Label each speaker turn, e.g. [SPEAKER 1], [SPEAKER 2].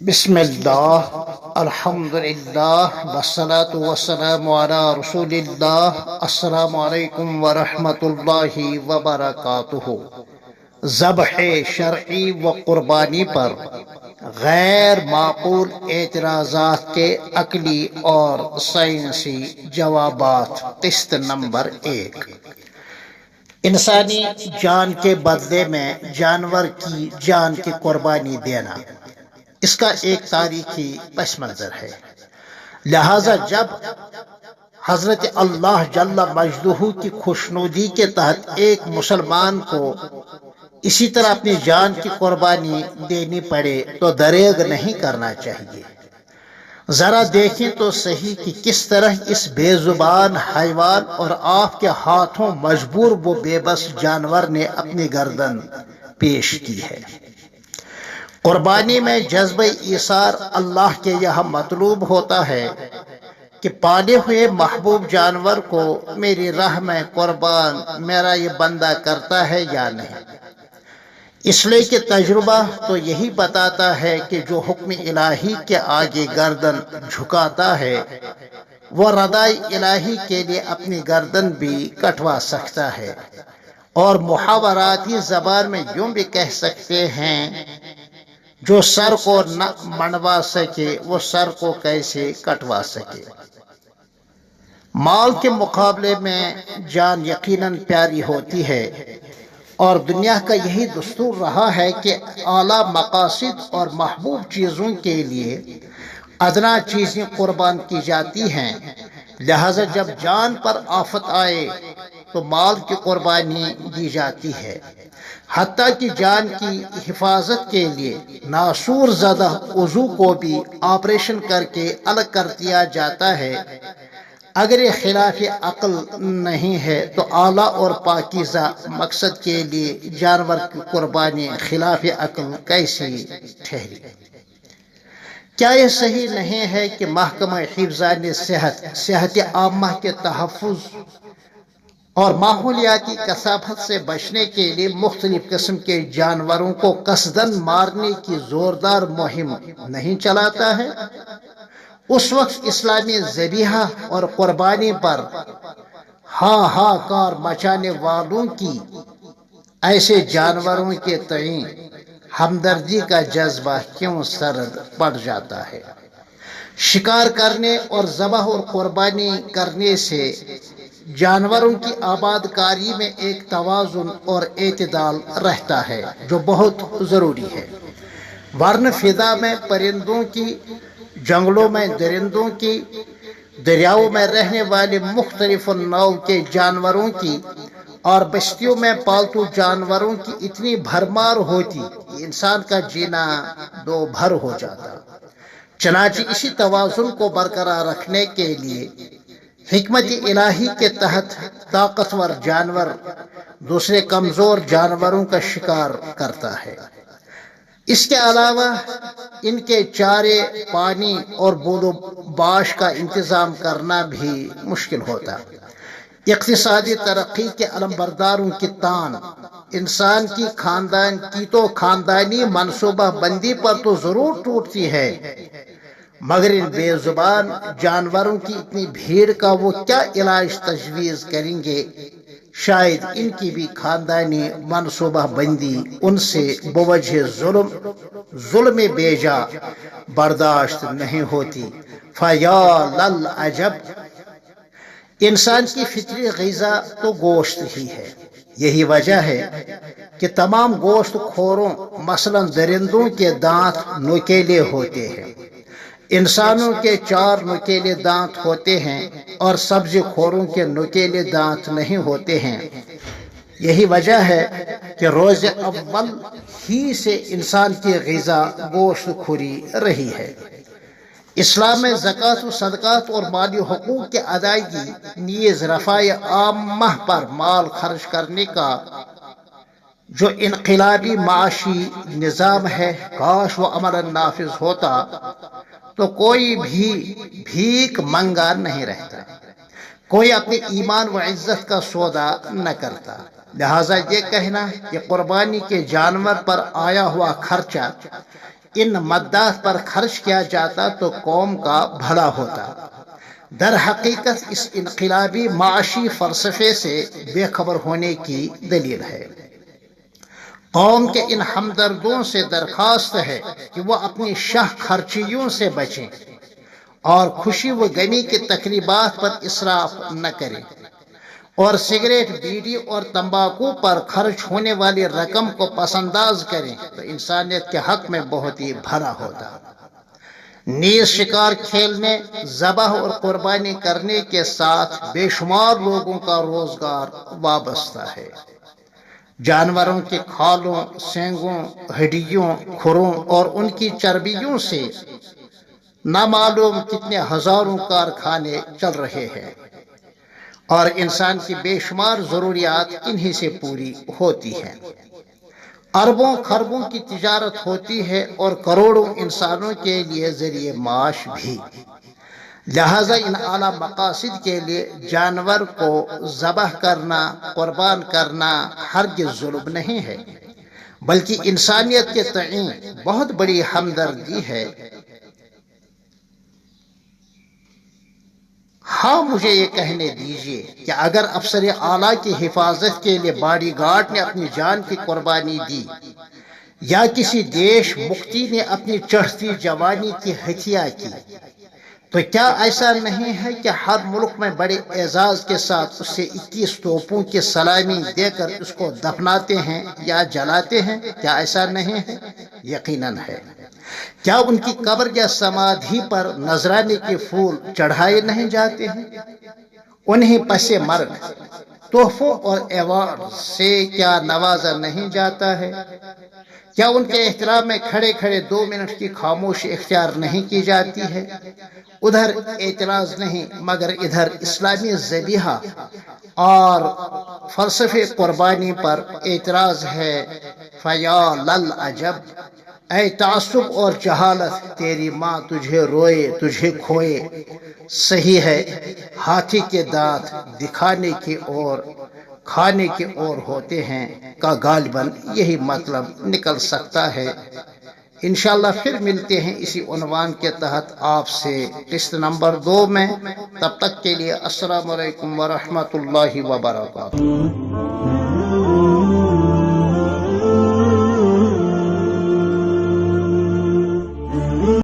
[SPEAKER 1] بسم اللہ الحمد للہ والصلاة والسلام علی رسول اللہ السلام علیکم ورحمۃ اللہ وبرکاتہ۔ ذبح شرعی و قربانی پر غیر معقول اعتراضات کے عقلی اور سائنسی جوابات، قسط نمبر 1۔ انسانی جان کے بدلے میں جانور کی جان کی قربانی دینا، اس کا ایک تاریخی پس منظر ہے۔ لہذا جب حضرت اللہ جل مجدہ کی خوشنودی کے تحت ایک مسلمان کو اسی طرح اپنی جان کی قربانی دینی پڑے تو دریغ نہیں کرنا چاہیے۔ ذرا دیکھیں تو صحیح کہ کس طرح اس بے زبان حیوان اور آپ کے ہاتھوں مجبور و بے بس جانور نے اپنی گردن پیش کی ہے۔ قربانی میں جذبہ ایثار اللہ کے یہاں مطلوب ہوتا ہے کہ پالے ہوئے محبوب جانور کو میری راہ میں قربان میرا یہ بندہ کرتا ہے یا نہیں۔ اس لیے کہ تجربہ تو یہی بتاتا ہے کہ جو حکم الہی کے آگے گردن جھکاتا ہے وہ ردائی الہی کے لیے اپنی گردن بھی کٹوا سکتا ہے، اور محاوراتی زبان میں یوں بھی کہہ سکتے ہیں جو سر کو نہ منڈوا سکے وہ سر کو کیسے کٹوا سکے۔ مال کے مقابلے میں جان یقیناً پیاری ہوتی ہے، اور دنیا کا یہی دستور رہا ہے کہ اعلیٰ مقاصد اور محبوب چیزوں کے لیے ادنا چیزیں قربان کی جاتی ہیں۔ لہذا جب جان پر آفت آئے تو مال کی قربانی دی جاتی ہے، حتیٰ کہ جان کی حفاظت کے لیے ناسور زدہ عضو کو بھی آپریشن کر کے الگ کر دیا جاتا ہے۔ اگر یہ خلاف عقل نہیں ہے تو اعلیٰ اور پاکیزہ مقصد کے لیے جانور کی قربانی خلاف عقل کیسی ٹھہری؟ کیا یہ صحیح نہیں ہے کہ محکمہ حفظان صحت عامہ کے تحفظ اور ماحولیاتی کثافت سے بچنے کے لیے مختلف قسم کے جانوروں کو قصداً مارنے کی زوردار مہم نہیں چلاتا ہے؟ اس وقت اسلامی ذبیحہ اور قربانی پر ہاہاکار مچانے والوں کی ایسے جانوروں کے تئیں ہمدردی کا جذبہ کیوں سرد پڑ جاتا ہے؟ شکار کرنے اور ذبح اور قربانی کرنے سے جانوروں کی آباد کاری میں ایک توازن اور اعتدال رہتا ہے جو بہت ضروری ہے، ورنہ فضا میں پرندوں کی، جنگلوں میں درندوں کی، دریاؤں میں رہنے والے مختلف نوع کے جانوروں کی اور بستیوں میں پالتو جانوروں کی اتنی بھرمار ہوتی کہ انسان کا جینا دو بھر ہو جاتا۔ چنانچہ اسی توازن کو برقرار رکھنے کے لیے حکمت الہی کے تحت طاقتور جانور دوسرے کمزور جانوروں کا شکار کرتا ہے۔ اس کے علاوہ ان کے چارے، پانی اور بود و باش کا انتظام کرنا بھی مشکل ہوتا۔ اقتصادی ترقی کے علمبرداروں کی تان انسان کی خاندانی منصوبہ بندی پر تو ضرور ٹوٹتی ہے، مگر ان بے زبان جانوروں کی اتنی بھیڑ کا وہ کیا علاج تجویز کریں گے؟ شاید ان کی بھی خاندانی منصوبہ بندی ان سے بوجہ ظلم بیجا برداشت نہیں ہوتی۔ فیا للعجب، انسان کی فطری غذا تو گوشت ہی ہے۔ یہی وجہ ہے کہ تمام گوشت خوروں مثلاً درندوں کے دانت نوکیلے ہوتے ہیں، انسانوں کے 4 نوکیلے دانت ہوتے ہیں اور سبزی خوروں کے نوکیلے دانت نہیں ہوتے ہیں۔ یہی وجہ ہے کہ روز اول ہی سے انسان کی غذا گوشت خوری رہی ہے۔ اسلام میں زکوٰۃ و صدقات اور مالی حقوق کی ادائیگی نیز رفاع عامہ پر مال خرچ کرنے کا جو انقلابی معاشی نظام ہے، کاش وہ عملاً نافذ ہوتا تو کوئی بھی بھیک منگا نہیں رہتا، کوئی اپنے ایمان و عزت کا سودا نہ کرتا۔ لہٰذا یہ کہنا کہ قربانی کے جانور پر آیا ہوا خرچہ ان مداح پر خرچ کیا جاتا تو قوم کا بھلا ہوتا۔ در حقیقت اس انقلابی معاشی فلسفے سے بے خبر ہونے کی دلیل ہے۔ قوم کے ان ہمدردوں سے درخواست ہے کہ وہ اپنی شاہ خرچیوں سے بچیں اور خوشی و غمی کی تقریبات پر اسراف نہ کریں، اور سگریٹ، بیڑی اور تمباکو پر خرچ ہونے والی رقم کو پس انداز کریں تو انسانیت کے حق میں بہت ہی بھلا ہوتا۔ نیز شکار کھیلنے، ذبح اور قربانی کرنے کے ساتھ بے شمار لوگوں کا روزگار وابستہ ہے۔ جانوروں کی کھالوں، سینگوں، ہڈیوں، کھروں اور ان کی چربیوں سے نامعلوم کتنے ہزاروں کارخانے چل رہے ہیں، اور انسان کی بے شمار ضروریات انہی سے پوری ہوتی ہیں۔ اربوں خربوں کی تجارت ہوتی ہے اور کروڑوں انسانوں کے لیے ذریعہ معاش بھی۔ لہذا ان اعلیٰ مقاصد کے لیے جانور کو ذبح کرنا، قربان کرنا ہرگز ظلم نہیں ہے، بلکہ انسانیت کے تئیں بہت بڑی ہمدردی ہے۔ ہاں، مجھے یہ کہنے دیجئے کہ اگر افسر اعلیٰ کی حفاظت کے لیے باڈی گارڈ نے اپنی جان کی قربانی دی، یا کسی دیش مختی نے اپنی چڑھتی جوانی کی ہتھیا کی، تو کیا ایسا نہیں ہے کہ ہر ملک میں بڑے اعزاز کے ساتھ اس سے 21 توپوں کی سلامی دے کر اس کو دفناتے ہیں یا جلاتے ہیں؟ کیا ایسا نہیں ہے؟ یقیناً ہے۔ کیا ان کی قبر یا سمادھی پر نذرانے کے پھول چڑھائے نہیں جاتے ہیں؟ انہیں پس مرگ تحفوں اور ایوارڈ سے کیا نوازا نہیں جاتا ہے؟ کیا ان کے احترام میں کھڑے کھڑے 2 منٹ کی خاموشی اختیار نہیں کی جاتی ہے؟ ادھر اعتراض نہیں، مگر ادھر اسلامی ذبیحہ اور فلسفے قربانی پر اعتراض ہے۔ فیا للعجب، اے تعصب اور جہالت، تیری ماں تجھے روئے تجھے کھوئے۔ صحیح ہے، ہاتھی کے دانت دکھانے کی اور کھانے کے اور ہوتے ہیں کا غالباً یہی مطلب نکل سکتا ہے۔ انشاءاللہ پھر ملتے ہیں اسی عنوان کے تحت آپ سے قسط نمبر 2 میں۔ تب تک کے لیے السلام علیکم ورحمۃ اللہ وبرکاتہ۔